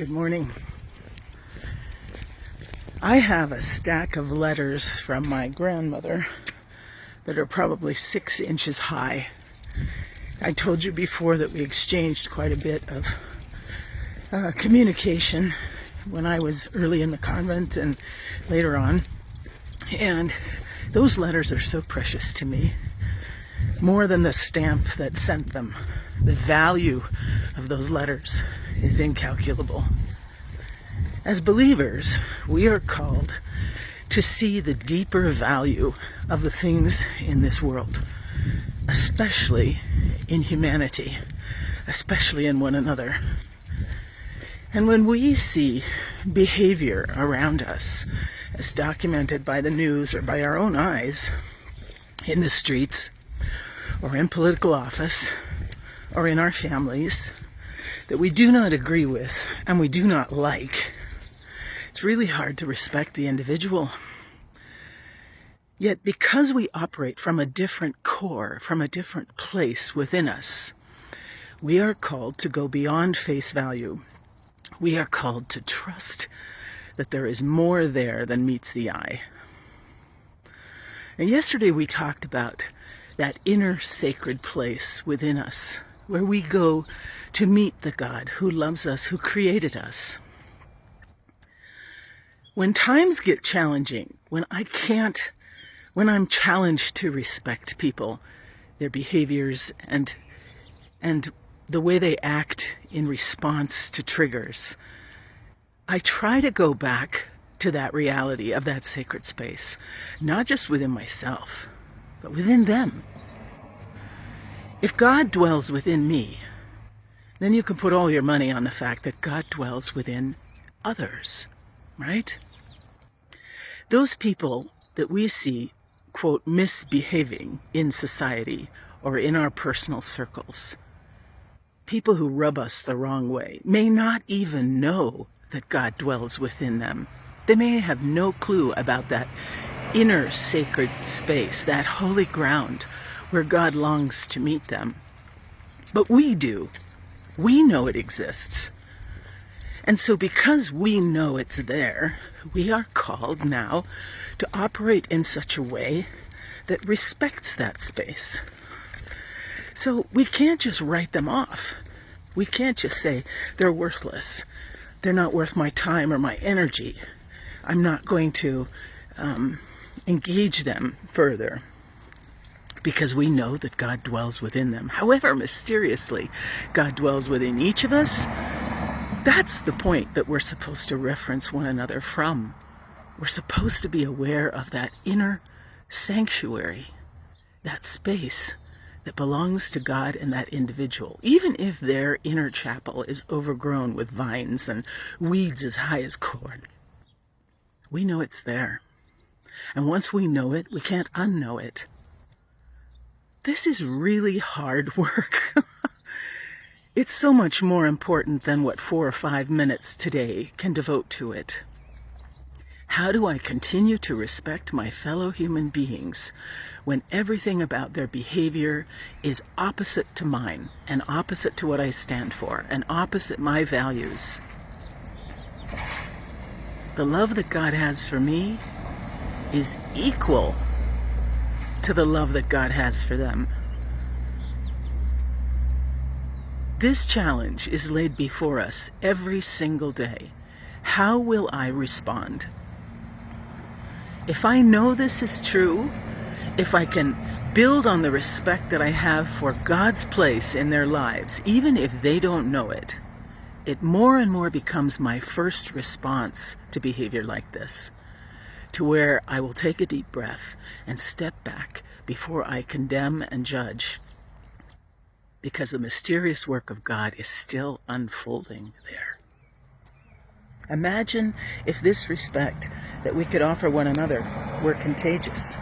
Good morning. I have a stack of letters from my grandmother that are probably 6 inches high. I told you before that we exchanged quite a bit of communication when I was early in the convent and later on. And those letters are so precious to me, more than the stamp that sent them. The value of those letters is incalculable. As believers, we are called to see the deeper value of the things in this world, especially in humanity, especially in one another. And when we see behavior around us, as documented by the news or by our own eyes, in the streets, or in political office, or in our families, that we do not agree with and we do not like, it's really hard to respect the individual. Yet because we operate from a different core, from a different place within us, we are called to go beyond face value. We are called to trust that there is more there than meets the eye. And yesterday we talked about that inner sacred place within us, where we go to meet the God who loves us, who created us. When times get challenging, when I'm challenged to respect people, their behaviors and the way they act in response to triggers, I try to go back to that reality of that sacred space, not just within myself, but within them. If God dwells within me, then you can put all your money on the fact that God dwells within others, right? Those people that we see, quote, misbehaving in society or in our personal circles, people who rub us the wrong way, may not even know that God dwells within them. They may have no clue about that inner sacred space, that holy ground where God longs to meet them. But we do. We know it exists. And so because we know it's there, we are called now to operate in such a way that respects that space. So we can't just write them off. We can't just say they're worthless. They're not worth my time or my energy. I'm not going to engage them further, because we know that God dwells within them. However mysteriously God dwells within each of us, that's the point that we're supposed to reference one another from. We're supposed to be aware of that inner sanctuary, that space that belongs to God and that individual, even if their inner chapel is overgrown with vines and weeds as high as corn. We know it's there. And once we know it, we can't unknow it. This is really hard work. It's so much more important than what 4 or 5 minutes today can devote to it. How do I continue to respect my fellow human beings when everything about their behavior is opposite to mine, and opposite to what I stand for, and opposite my values? The love that God has for me is equal to the love that God has for them. This challenge is laid before us every single day. How will I respond? If I know this is true, if I can build on the respect that I have for God's place in their lives, even if they don't know it, it more and more becomes my first response to behavior like this, to where I will take a deep breath and step back before I condemn and judge, because the mysterious work of God is still unfolding there. Imagine if this respect that we could offer one another were contagious.